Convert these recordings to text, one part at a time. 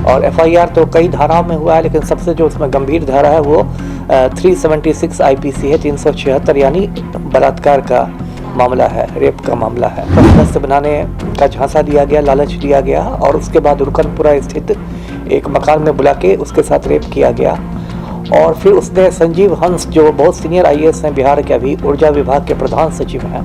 और एफआईआर तो कई धाराओं में हुआ है, लेकिन सबसे जो उसमें गंभीर धारा है वो 376 आईपीसी है, 376, यानी बलात्कार का मामला है, रेप का मामला है। सदस्य बनाने का झांसा दिया गया, लालच दिया गया और उसके बाद रुकनपुरा स्थित एक मकान में बुला के उसके साथ रेप किया गया। और फिर उसने संजीव हंस, जो बहुत सीनियर आईएएस हैं बिहार के, अभी ऊर्जा विभाग के प्रधान सचिव हैं,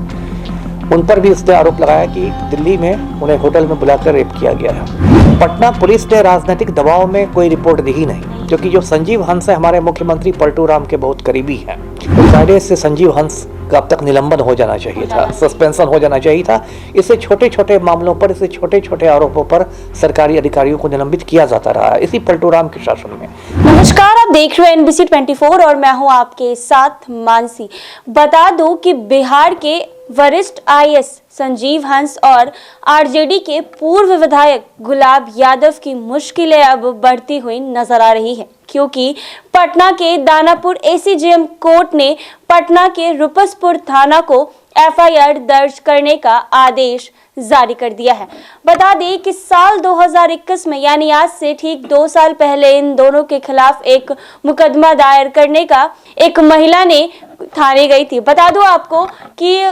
उन पर भी उसने आरोप लगाया कि दिल्ली में उन्हें होटल में बुलाकर रेप किया गया है। पटना पुलिस ने राजनीतिक दबाव में कोई रिपोर्ट दी ही नहीं, क्योंकि जो संजीव हंस है हमारे मुख्यमंत्री पलटू राम के बहुत करीबी हैं। तो कायदे से संजीव हंस का अब तक निलंबन हो जाना चाहिए था, सस्पेंशन हो जाना चाहिए था। इससे छोटे छोटे मामलों पर, इससे छोटे छोटे आरोपों पर सरकारी अधिकारियों को निलंबित किया जाता रहा है इसी पलटू राम के शासन में। नमस्कार, आप देख रहे हैं NBC 24 और मैं हूं आपके साथ मानसी। बता दूं कि बिहार के वरिष्ठ आईएएस संजीव हंस और आरजेडी के पूर्व विधायक गुलाब यादव की मुश्किलें अब बढ़ती हुई नजर आ रही है, क्योंकि पटना के दानापुर एसीजेएम कोर्ट ने पटना के रुपसपुर थाना को एफआईआर दर्ज करने का आदेश जारी कर दिया है। बता दें कि साल 2021 में, यानी आज से ठीक 2 साल पहले, इन दोनों के खिलाफ एक मुकदमा दायर करने का एक महिला ने थाने गई थी। बता दूं आपको कि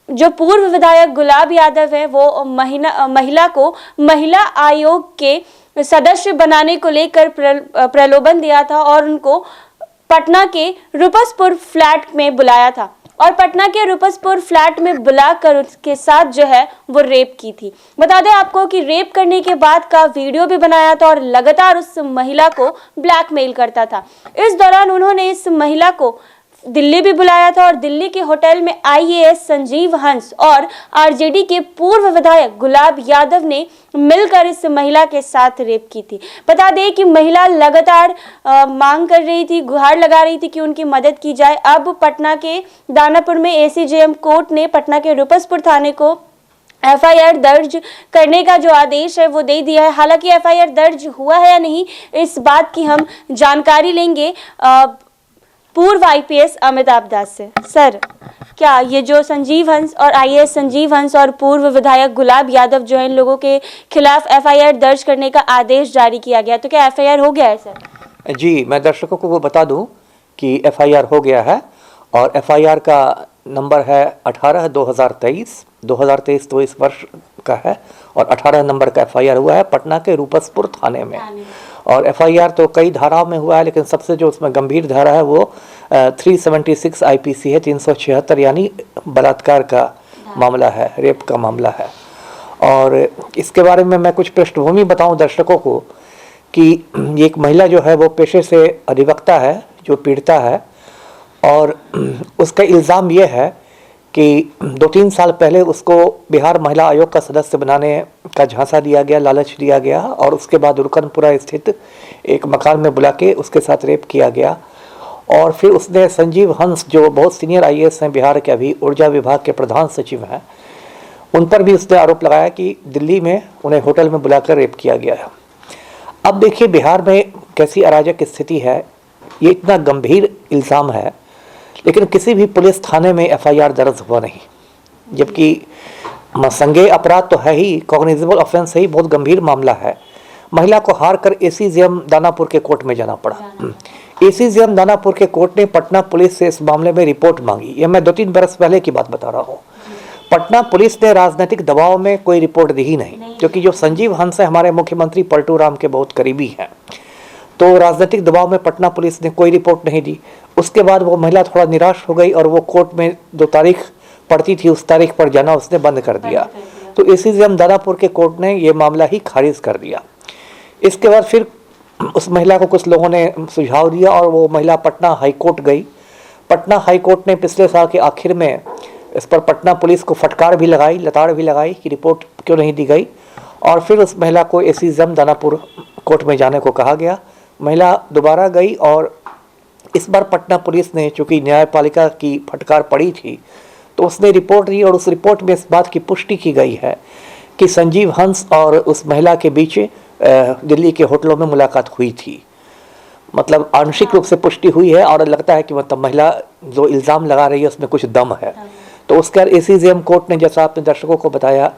जो पूर्व विधायक गुलाब यादव है वो महिला को महिला आयोग के सदस्य बनाने को लेकर प्रलोभन दिया था और उनको पटना के रुपसपुर फ्लैट में बुलाया था और पटना के रुपसपुर फ्लैट में बुलाकर उसके साथ जो है वो रेप की थी। बता दें आपको कि रेप करने के बाद का वीडियो भी बनाया था और लगातार उस महिला को ब्लैकमेल करता था। इस दौरान उन्होंने इस महिला को दिल्ली भी बुलाया था और दिल्ली के होटल में आईएएस संजीव हंस और आरजेडी के पूर्व विधायक गुलाब यादव ने मिलकर इस महिला के साथ रेप की थी। बता दें कि महिला लगातार मांग कर रही थी, गुहार लगा रही थी कि उनकी मदद की जाए। अब पटना के दानापुर में एसीजेएम कोर्ट ने पटना के रुपसपुर थाने को एफआईआर दर्ज करने का जो आदेश है वो दे दिया है। हालांकि एफआईआर दर्ज हुआ है या नहीं, इस बात की हम जानकारी लेंगे पूर्व आईपीएस अमिताभ दास से। सर, क्या ये जो संजीव हंस और आईएएस संजीव हंस और पूर्व विधायक गुलाब यादव जो है, इन लोगों के खिलाफ एफआईआर दर्ज करने का आदेश जारी किया गया, तो क्या एफआईआर हो गया है सर? जी, मैं दर्शकों को वो बता दूं कि एफआईआर हो गया है और एफआईआर का नंबर है 18/2023। 2023 तो इस वर्ष का है और 18 नंबर का एफआईआर हुआ है पटना के रुपसपुर थाने में। और एफआईआर तो कई धाराओं में हुआ है, लेकिन सबसे जो उसमें गंभीर धारा है वो 376 आईपीसी है, 376, यानी बलात्कार का मामला है, रेप का मामला है। और इसके बारे में मैं कुछ पृष्ठभूमि बताऊं दर्शकों को कि एक महिला जो है वो पेशे से अधिवक्ता है, जो पीड़िता है, और उसका इल्ज़ाम ये है कि 2-3 साल पहले उसको बिहार महिला आयोग का सदस्य बनाने का झांसा दिया गया, लालच दिया गया और उसके बाद रुकनपुरा स्थित एक मकान में बुला के उसके साथ रेप किया गया। और फिर उसने संजीव हंस, जो बहुत सीनियर आईएएस हैं बिहार के, अभी ऊर्जा विभाग के प्रधान सचिव हैं, उन पर भी उसने आरोप लगाया कि दिल्ली में उन्हें होटल में बुलाकर रेप किया गया है। अब देखिए बिहार में कैसी अराजक स्थिति है, ये इतना गंभीर इल्ज़ाम है, लेकिन किसी भी पुलिस थाने में एफआईआर दर्ज हुआ नहीं, जबकि संज्ञेय अपराध तो है ही, कॉग्निजेबल ऑफेंस है ही, बहुत गंभीर मामला है। महिला को हार कर एसीजेएम दानापुर के कोर्ट में जाना पड़ा। एसीजेएम दानापुर के कोर्ट ने पटना पुलिस से इस मामले में रिपोर्ट मांगी। ये मैं 2-3 बरस पहले की बात बता रहा हूँ। पटना पुलिस ने राजनीतिक दबाव में कोई रिपोर्ट दी ही नहीं, क्योंकि जो संजीव हंस है हमारे मुख्यमंत्री पलटू राम के बहुत करीबी हैं। तो राजनीतिक दबाव में पटना पुलिस ने कोई रिपोर्ट नहीं दी। उसके बाद वो महिला थोड़ा निराश हो गई और वो कोर्ट में जो तारीख पड़ती थी उस तारीख पर जाना उसने बंद कर दिया। तो एसीजेएम दानापुर के कोर्ट ने ये मामला ही खारिज कर दिया। इसके बाद फिर उस महिला को कुछ लोगों ने सुझाव दिया और वो महिला पटना हाईकोर्ट गई। पटना हाईकोर्ट ने पिछले साल के आखिर में इस पर पटना पुलिस को फटकार भी लगाई, लताड़ भी लगाई कि रिपोर्ट क्यों नहीं दी गई। और फिर उस महिला को एसीजेएम दानापुर कोर्ट में जाने को कहा गया। महिला दोबारा गई और इस बार पटना पुलिस ने, चूँकि न्यायपालिका की फटकार पड़ी थी, तो उसने रिपोर्ट दी और उस रिपोर्ट में इस बात की पुष्टि की गई है कि संजीव हंस और उस महिला के बीच दिल्ली के होटलों में मुलाकात हुई थी। मतलब आंशिक रूप से पुष्टि हुई है और लगता है कि मतलब महिला जो इल्ज़ाम लगा रही है उसमें कुछ दम है। तो उसके बाद एसीजेएम कोर्ट ने, जैसा आपने दर्शकों को बताया,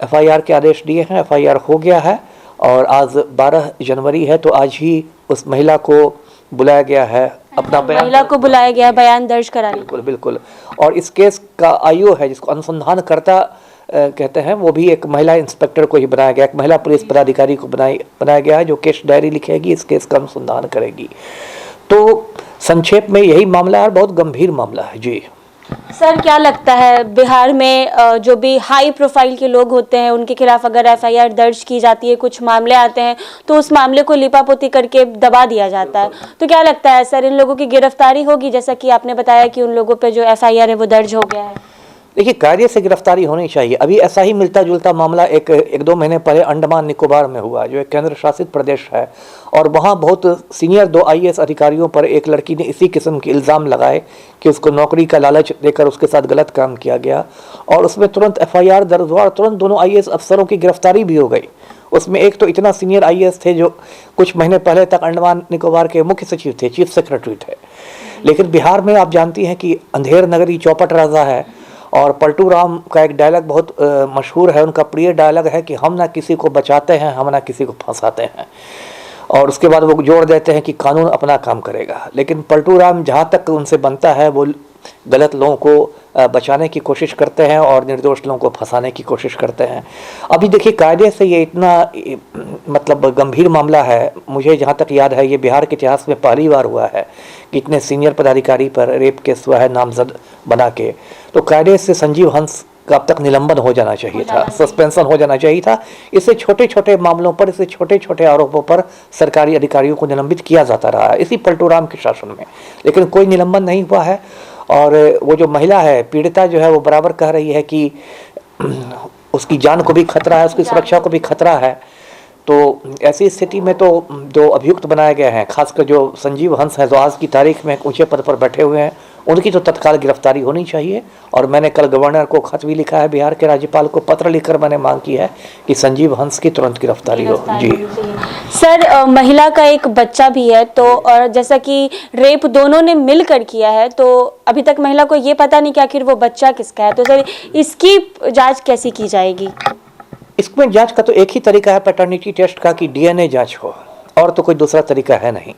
एफआईआर के आदेश दिए हैं। एफआईआर हो गया है और आज 12 जनवरी है, तो आज ही उस महिला को बुलाया गया है अपना महिला को बुलाया गया बयान दर्ज कराने। बिल्कुल बिल्कुल। और इस केस का आईओ है जिसको अनुसंधानकर्ता कहते हैं, वो भी एक महिला इंस्पेक्टर को ही बनाया गया, एक महिला पुलिस पदाधिकारी को बनाया गया है जो केस डायरी लिखेगी, इस केस का अनुसंधान करेगी। तो संक्षेप में यही मामला है, बहुत गंभीर मामला है जी। सर क्या लगता है बिहार में जो भी हाई प्रोफाइल के लोग होते हैं उनके खिलाफ अगर एफआईआर दर्ज की जाती है, कुछ मामले आते हैं तो उस मामले को लिपापोती करके दबा दिया जाता है, तो क्या लगता है सर इन लोगों की गिरफ्तारी होगी, जैसा कि आपने बताया कि उन लोगों पे जो एफआईआर है वो दर्ज हो गया है? देखिए, कायदे से गिरफ्तारी होनी चाहिए। अभी ऐसा ही मिलता जुलता मामला एक दो महीने पहले अंडमान निकोबार में हुआ, जो एक केंद्र शासित प्रदेश है, और वहाँ बहुत सीनियर 2 आईएएस अधिकारियों पर एक लड़की ने इसी किस्म के इल्ज़ाम लगाए कि उसको नौकरी का लालच देकर उसके साथ गलत काम किया गया, और उसमें तुरंत एफआईआर दर्ज हुआ और तुरंत दोनों आईएएस अफसरों की गिरफ्तारी भी हो गई। उसमें एक तो इतना सीनियर आईएएस थे जो कुछ महीने पहले तक अंडमान निकोबार के मुख्य सचिव थे, चीफ सेक्रेटरी थे। लेकिन बिहार में आप जानती हैं कि अंधेर नगरी चौपट राजा है, और पलटू राम का एक डायलॉग बहुत मशहूर है, उनका प्रिय डायलॉग है कि हम ना किसी को बचाते हैं, हम ना किसी को फंसाते हैं, और उसके बाद वो जोड़ देते हैं कि कानून अपना काम करेगा। लेकिन पलटू राम जहाँ तक उनसे बनता है वो गलत लोगों को बचाने की कोशिश करते हैं और निर्दोष लोगों को फंसाने की कोशिश करते हैं। अभी देखिए, कायदे से ये इतना मतलब गंभीर मामला है, मुझे जहाँ तक याद है ये बिहार के इतिहास में पहली बार हुआ है कि इतने सीनियर पदाधिकारी पर रेप केस हुआ है नामजद बना के। तो कायदे से संजीव हंस का अब तक निलंबन हो जाना चाहिए था, सस्पेंशन हो जाना चाहिए था। इससे छोटे छोटे मामलों पर, इससे छोटे छोटे आरोपों पर सरकारी अधिकारियों को निलंबित किया जाता रहा है इसी पलटू राम के शासन में, लेकिन कोई निलंबन नहीं हुआ है। और वो जो महिला है, पीड़िता जो है, वो बराबर कह रही है कि उसकी जान को भी खतरा है, उसकी सुरक्षा को भी खतरा है। तो ऐसी स्थिति में तो जो अभियुक्त बनाए गए हैं, खासकर जो संजीव हंस हैं जो आज की तारीख में एक ऊंचे पद पर बैठे हुए हैं, उनकी तो तत्काल गिरफ्तारी होनी चाहिए। और मैंने कल गवर्नर को खत भी लिखा है, बिहार के राज्यपाल को पत्र लिखकर मैंने मांग की है कि संजीव हंस की तुरंत गिरफ्तारी हो जी। सर महिला का एक बच्चा भी है, तो और जैसा कि रेप दोनों ने मिलकर किया है, तो अभी तक महिला को ये पता नहीं कि आखिर वो बच्चा किसका है, तो सर इसकी जांच कैसी की जाएगी? इसमें जांच का तो एक ही तरीका है पैटर्निटी टेस्ट का, कि डीएनए जांच हो, और तो कोई दूसरा तरीका है नहीं।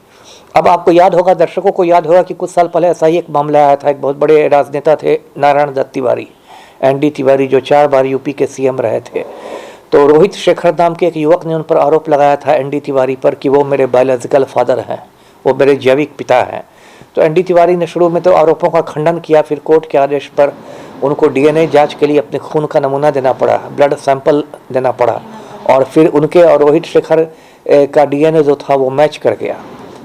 अब आपको याद होगा, दर्शकों को याद होगा कि कुछ साल पहले ऐसा ही एक मामला आया था। एक बहुत बड़े राजनेता थे नारायण दत्त तिवारी, एनडी तिवारी, जो 4 बार यूपी के सीएम रहे थे। तो रोहित शेखर नाम के एक युवक ने उन पर आरोप लगाया था एनडी तिवारी पर कि वो मेरे बायोलॉजिकल फादर हैं, वो मेरे जैविक पिता हैं। तो एनडी तिवारी ने शुरू में तो आरोपों का खंडन किया, फिर कोर्ट के आदेश पर उनको डीएनए जांच के लिए अपने खून का नमूना देना पड़ा, ब्लड सैंपल देना पड़ा, और फिर उनके और रोहित शेखर का डीएनए जो था वो मैच कर गया।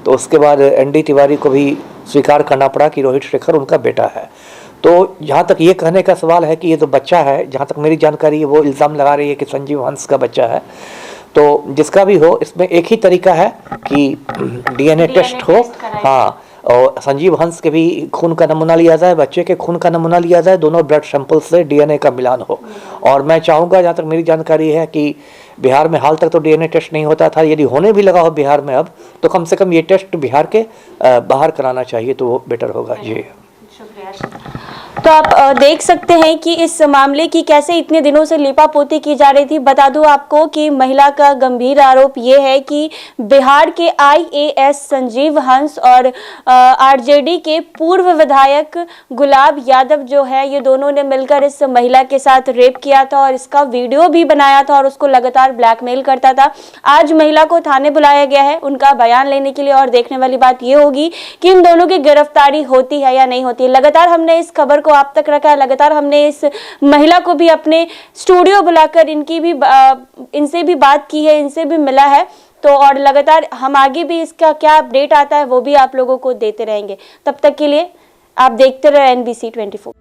तो उसके बाद एनडी तिवारी को भी स्वीकार करना पड़ा कि रोहित शेखर उनका बेटा है। तो जहाँ तक ये कहने का सवाल है कि ये जो बच्चा है, जहाँ तक मेरी जानकारी है, वो इल्ज़ाम लगा रही है कि संजीव हंस का बच्चा है। तो जिसका भी हो, इसमें एक ही तरीका है कि डीएनए टेस्ट हो, हाँ, और संजीव हंस के भी खून का नमूना लिया जाए, बच्चे के खून का नमूना लिया जाए, दोनों ब्लड सैंपल से डीएनए का मिलान हो। और मैं चाहूँगा, जहाँ तक मेरी जानकारी है, कि बिहार में हाल तक तो डीएनए टेस्ट नहीं होता था, यदि होने भी लगा हो बिहार में अब, तो कम से कम ये टेस्ट बिहार के बाहर कराना चाहिए, तो वो बेटर होगा जी। तो आप देख सकते हैं कि इस मामले की कैसे इतने दिनों से लिपापोती की जा रही थी। बता दूं आपको कि महिला का गंभीर आरोप ये है कि बिहार के आईएएस संजीव हंस और आरजेडी के पूर्व विधायक गुलाब यादव जो है, ये दोनों ने मिलकर इस महिला के साथ रेप किया था और इसका वीडियो भी बनाया था और उसको लगातार ब्लैकमेल करता था। आज महिला को थाने बुलाया गया है उनका बयान लेने के लिए, और देखने वाली बात ये होगी कि इन दोनों की गिरफ्तारी होती है या नहीं होती है। लगातार हमने इस खबर को आप तक रखा है, लगातार हमने इस महिला को भी अपने स्टूडियो बुलाकर इनसे भी बात की है, इनसे भी मिला है। तो और लगातार हम आगे भी इसका क्या अपडेट आता है वो भी आप लोगों को देते रहेंगे। तब तक के लिए आप देखते रहे NBC 24।